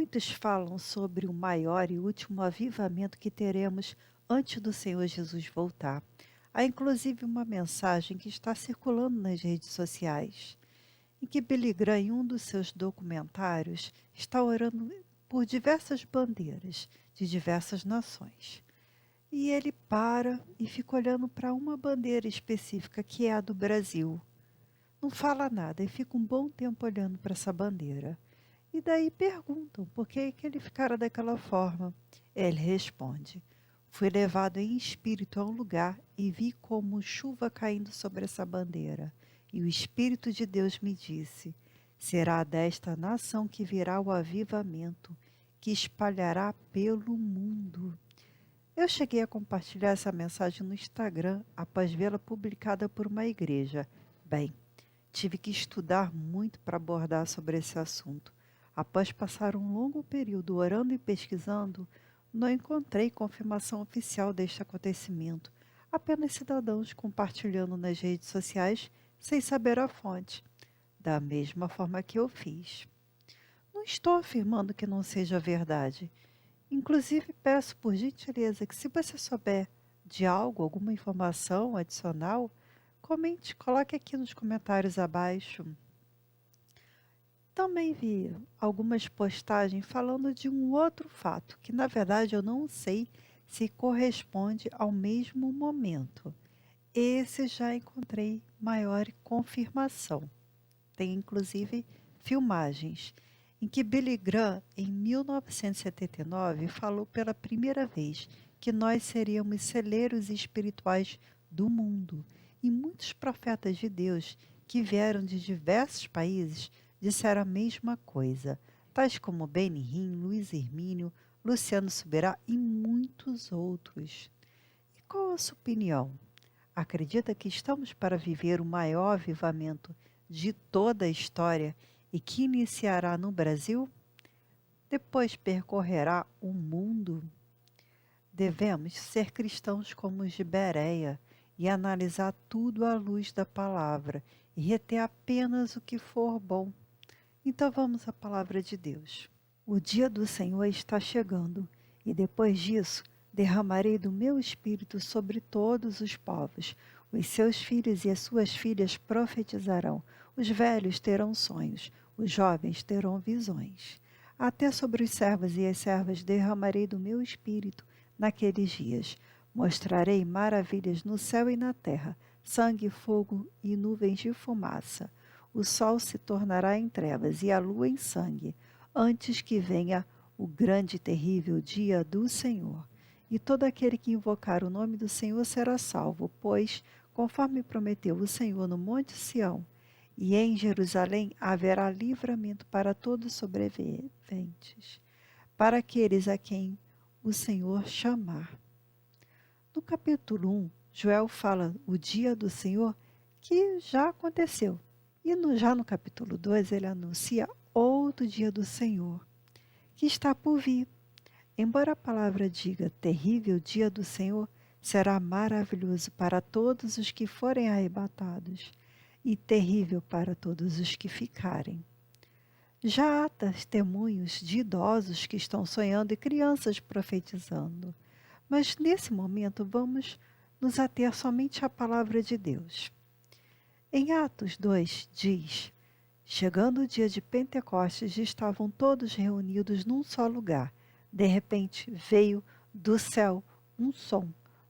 Muitos falam sobre o maior e último avivamento que teremos antes do Senhor Jesus voltar. Há inclusive uma mensagem que está circulando nas redes sociais, em que Billy Graham, em um dos seus documentários, está orando por diversas bandeiras de diversas nações. E ele para e fica olhando para uma bandeira específica, que é a do Brasil. Não fala nada e fica um bom tempo olhando para essa bandeira. E daí perguntam por que ele ficara daquela forma. Ele responde: fui levado em espírito a um lugar e vi como chuva caindo sobre essa bandeira. E o Espírito de Deus me disse: será desta nação que virá o avivamento, que espalhará pelo mundo. Eu cheguei a compartilhar essa mensagem no Instagram após vê-la publicada por uma igreja. Bem, tive que estudar muito para abordar sobre esse assunto. Após passar um longo período orando e pesquisando, não encontrei confirmação oficial deste acontecimento, apenas cidadãos compartilhando nas redes sociais sem saber a fonte, da mesma forma que eu fiz. Não estou afirmando que não seja verdade. Inclusive, peço por gentileza que, se você souber de algo, alguma informação adicional, comente, coloque aqui nos comentários abaixo. Também vi algumas postagens falando de um outro fato, que na verdade eu não sei se corresponde ao mesmo momento. Esse já encontrei maior confirmação. Tem inclusive filmagens em que Billy Graham, em 1979, falou pela primeira vez que nós seríamos celeiros espirituais do mundo. E muitos profetas de Deus que vieram de diversos países disseram a mesma coisa, tais como Benny Hinn, Luiz Hermínio, Luciano Subirá e muitos outros. E qual a sua opinião? Acredita que estamos para viver o maior avivamento de toda a história e que iniciará no Brasil? Depois percorrerá o mundo? Devemos ser cristãos como os de Bereia e analisar tudo à luz da palavra e reter apenas o que for bom. Então vamos à palavra de Deus. O dia do Senhor está chegando, e depois disso derramarei do meu espírito sobre todos os povos. Os seus filhos e as suas filhas profetizarão, os velhos terão sonhos, os jovens terão visões. Até sobre os servos e as servas derramarei do meu espírito naqueles dias. Mostrarei maravilhas no céu e na terra, sangue, fogo e nuvens de fumaça. O sol se tornará em trevas e a lua em sangue, antes que venha o grande e terrível dia do Senhor. E todo aquele que invocar o nome do Senhor será salvo, pois, conforme prometeu o Senhor no monte Sião, e em Jerusalém haverá livramento para todos os sobreviventes, para aqueles a quem o Senhor chamar. No capítulo 1, Joel fala o dia do Senhor que já aconteceu. E já no capítulo 2, ele anuncia outro dia do Senhor, que está por vir. Embora a palavra diga terrível dia do Senhor, será maravilhoso para todos os que forem arrebatados, e terrível para todos os que ficarem. Já há testemunhos de idosos que estão sonhando e crianças profetizando. Mas nesse momento vamos nos ater somente à palavra de Deus. Em Atos 2 diz: chegando o dia de Pentecostes, estavam todos reunidos num só lugar. De repente veio do céu um som,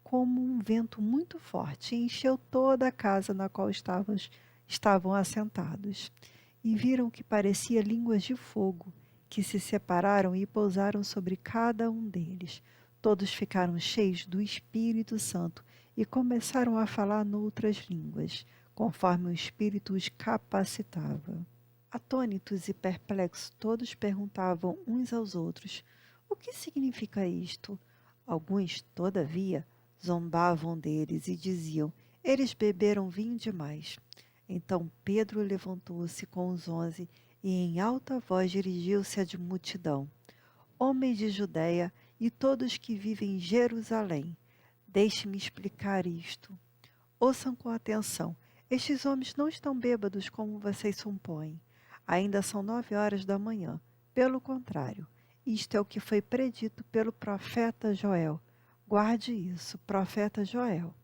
como um vento muito forte, e encheu toda a casa na qual estavam assentados. E viram que parecia línguas de fogo, que se separaram e pousaram sobre cada um deles. Todos ficaram cheios do Espírito Santo e começaram a falar noutras línguas, conforme o Espírito os capacitava. Atônitos e perplexos, todos perguntavam uns aos outros: o que significa isto? Alguns, todavia, zombavam deles e diziam: eles beberam vinho demais. Então Pedro levantou-se com os 11 e em alta voz dirigiu-se à multidão: homens de Judeia e todos que vivem em Jerusalém, deixe-me explicar isto. Ouçam com atenção. Estes homens não estão bêbados como vocês supõem. Ainda são 9 horas da manhã. Pelo contrário, Isto é o que foi predito pelo profeta Joel. Guarde isso, profeta Joel.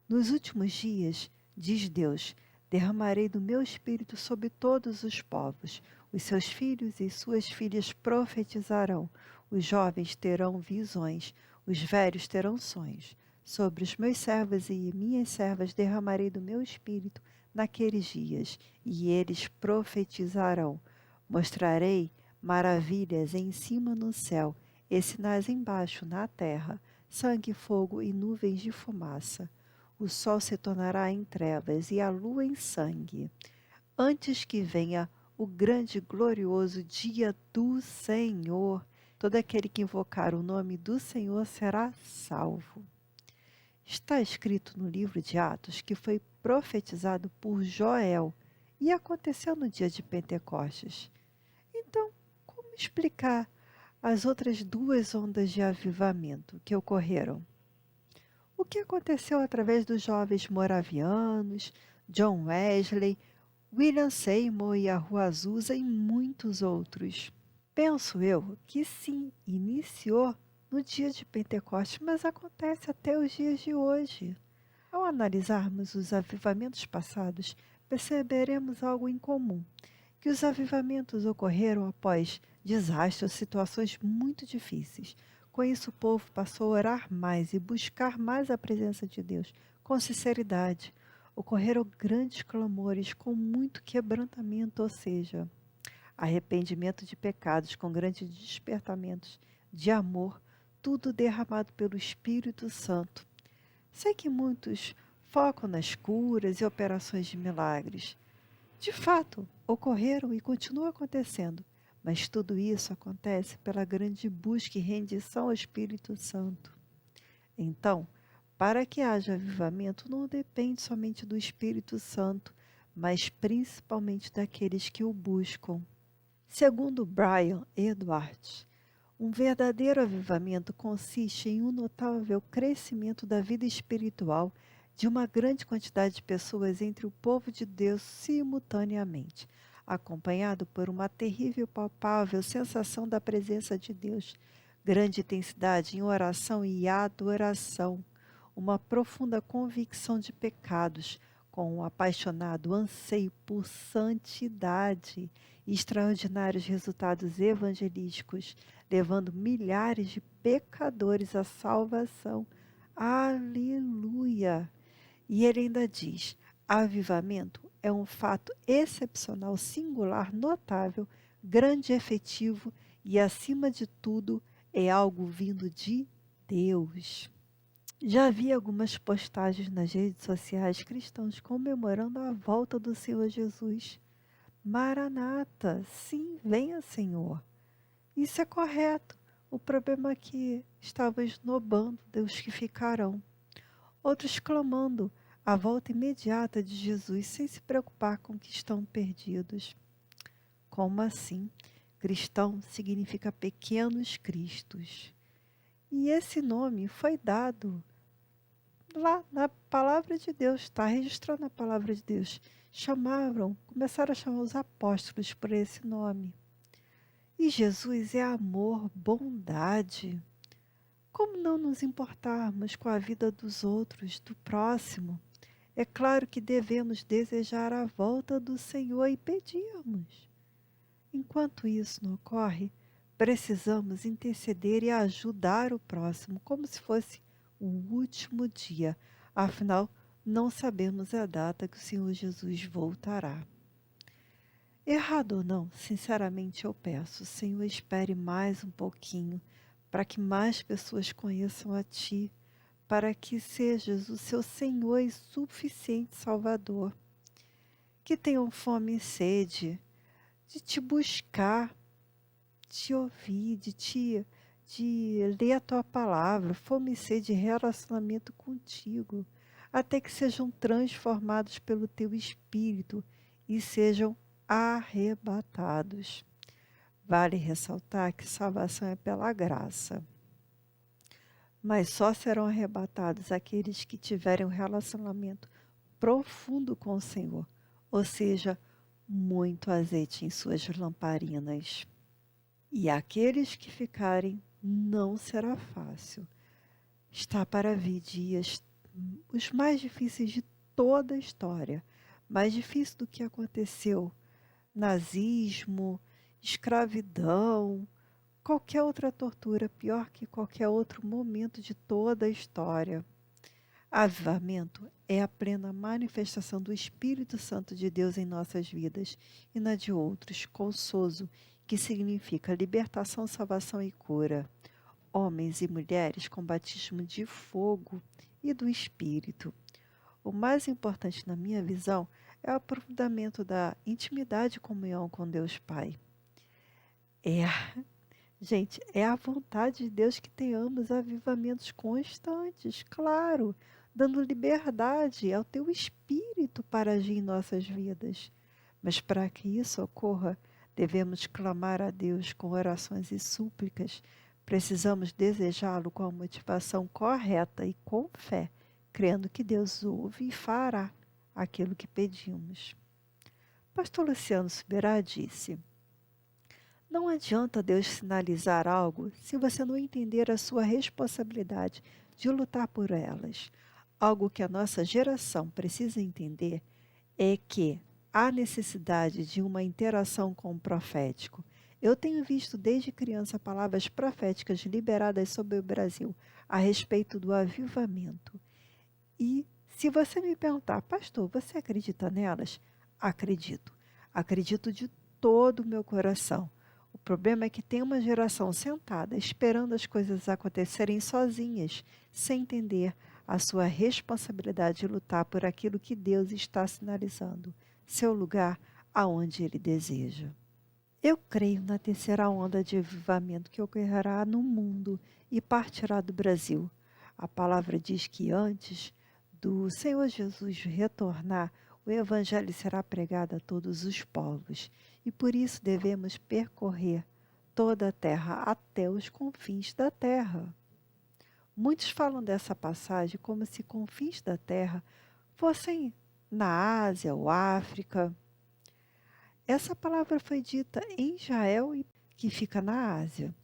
Nos últimos dias, diz Deus, derramarei do meu espírito sobre todos os povos. Os seus filhos e suas filhas profetizarão. Os jovens terão visões, os velhos terão sonhos. Sobre os meus servos e minhas servas derramarei do meu espírito naqueles dias, e eles profetizarão. Mostrarei maravilhas em cima no céu, e sinais embaixo na terra, sangue, fogo e nuvens de fumaça. O sol se tornará em trevas e a lua em sangue, antes que venha o grande e glorioso dia do Senhor. Todo aquele que invocar o nome do Senhor será salvo. Está escrito no livro de Atos que foi profetizado por Joel e aconteceu no dia de Pentecostes. Então, como explicar as outras duas ondas de avivamento que ocorreram? O que aconteceu através dos jovens moravianos, John Wesley, William Seymour e a Rua Azusa e muitos outros? Penso eu que sim, iniciou no dia de Pentecostes, mas acontece até os dias de hoje. Ao analisarmos os avivamentos passados, perceberemos algo em comum, que os avivamentos ocorreram após desastres, situações muito difíceis. Com isso, o povo passou a orar mais e buscar mais a presença de Deus, com sinceridade. Ocorreram grandes clamores com muito quebrantamento, ou seja, arrependimento de pecados com grandes despertamentos de amor, tudo derramado pelo Espírito Santo. Sei que muitos focam nas curas e operações de milagres. De fato, ocorreram e continuam acontecendo, mas tudo isso acontece pela grande busca e rendição ao Espírito Santo. Então, para que haja avivamento, não depende somente do Espírito Santo, mas principalmente daqueles que o buscam. Segundo Brian Edwards, um verdadeiro avivamento consiste em um notável crescimento da vida espiritual de uma grande quantidade de pessoas entre o povo de Deus simultaneamente, acompanhado por uma terrível e palpável sensação da presença de Deus, grande intensidade em oração e adoração, uma profunda convicção de pecados, com um apaixonado anseio por santidade e extraordinários resultados evangelísticos, levando milhares de pecadores à salvação. Aleluia! E ele ainda diz: avivamento é um fato excepcional, singular, notável, grande, efetivo e, acima de tudo, é algo vindo de Deus. Já vi algumas postagens nas redes sociais cristãos comemorando a volta do Senhor Jesus. Maranata, sim, venha, Senhor. Isso é correto. O problema é que estavam esnobando dos que ficarão. Outros clamando a volta imediata de Jesus sem se preocupar com que estão perdidos. Como assim? Cristão significa pequenos cristos. E esse nome foi dado lá na palavra de Deus, está registrado na palavra de Deus. Começaram a chamar os apóstolos por esse nome. E Jesus é amor, bondade. Como não nos importarmos com a vida dos outros, do próximo? É claro que devemos desejar a volta do Senhor e pedirmos. Enquanto isso não ocorre, precisamos interceder e ajudar o próximo, como se fosse o último dia. Afinal, não sabemos a data que o Senhor Jesus voltará. Errado ou não, sinceramente eu peço, Senhor, espere mais um pouquinho, para que mais pessoas conheçam a Ti, para que sejas o seu Senhor e suficiente Salvador. Que tenham fome e sede de Te buscar, de ouvir, de ler a Tua palavra, fome e sede de relacionamento contigo, até que sejam transformados pelo Teu Espírito e sejam arrebatados. Vale ressaltar que salvação é pela graça, mas só serão arrebatados aqueles que tiverem um relacionamento profundo com o Senhor, ou seja, muito azeite em suas lamparinas. e aqueles que ficarem não será fácil. Está para vir dias os mais difíceis de toda a história, mais difícil do que aconteceu nazismo, escravidão, qualquer outra tortura, pior que qualquer outro momento de toda a história. Avivamento é a plena manifestação do Espírito Santo de Deus em nossas vidas e na de outros, colsoso, que significa libertação, salvação e cura. Homens e mulheres com batismo de fogo e do Espírito. O mais importante na minha visão é o aprofundamento da intimidade e comunhão com Deus Pai. Gente, é a vontade de Deus que tenhamos avivamentos constantes, claro, dando liberdade ao teu espírito para agir em nossas vidas. Mas para que isso ocorra, devemos clamar a Deus com orações e súplicas. Precisamos desejá-lo com a motivação correta e com fé, crendo que Deus ouve e fará aquilo que pedimos. Pastor Luciano Subirá disse: não adianta Deus sinalizar algo se você não entender a sua responsabilidade de lutar por elas. Algo que a nossa geração precisa entender é que há necessidade de uma interação com o profético. Eu tenho visto desde criança palavras proféticas liberadas sobre o Brasil a respeito do avivamento. E se você me perguntar, pastor, você acredita nelas? Acredito. Acredito de todo o meu coração. O problema é que tem uma geração sentada esperando as coisas acontecerem sozinhas, sem entender a sua responsabilidade de lutar por aquilo que Deus está sinalizando, seu lugar aonde Ele deseja. Eu creio na terceira onda de avivamento que ocorrerá no mundo e partirá do Brasil. A palavra diz que antes do Senhor Jesus retornar, o Evangelho será pregado a todos os povos, e por isso devemos percorrer toda a terra até os confins da terra. Muitos falam dessa passagem como se confins da terra fossem na Ásia ou África. Essa palavra foi dita em Israel, que fica na Ásia,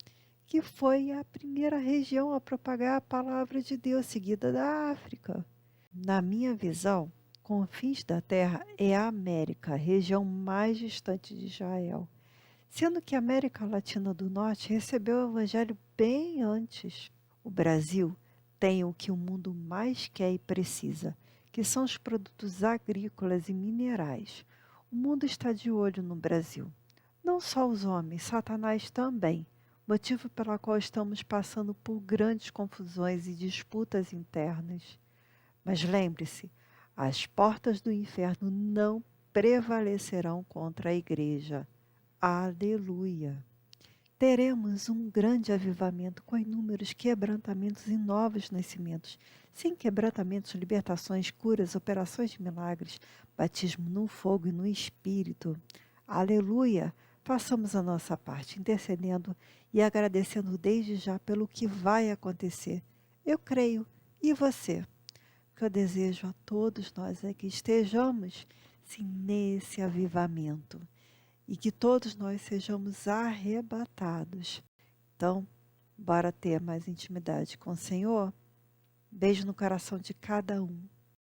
que foi a primeira região a propagar a palavra de Deus, seguida da África. Na minha visão, confins da terra é a América, a região mais distante de Israel, sendo que a América Latina do Norte recebeu o Evangelho bem antes. O Brasil tem o que o mundo mais quer e precisa, que são os produtos agrícolas e minerais. O mundo está de olho no Brasil. Não só os homens, Satanás também, motivo pelo qual estamos passando por grandes confusões e disputas internas. Mas lembre-se, as portas do inferno não prevalecerão contra a igreja. Aleluia! Teremos um grande avivamento com inúmeros quebrantamentos e novos nascimentos. Sem quebrantamentos, libertações, curas, operações de milagres, batismo no fogo e no Espírito. Aleluia! Façamos a nossa parte, intercedendo e agradecendo desde já pelo que vai acontecer. Eu creio. E você? O que eu desejo a todos nós é que estejamos, sim, nesse avivamento. E que todos nós sejamos arrebatados. Então, bora ter mais intimidade com o Senhor? Beijo no coração de cada um.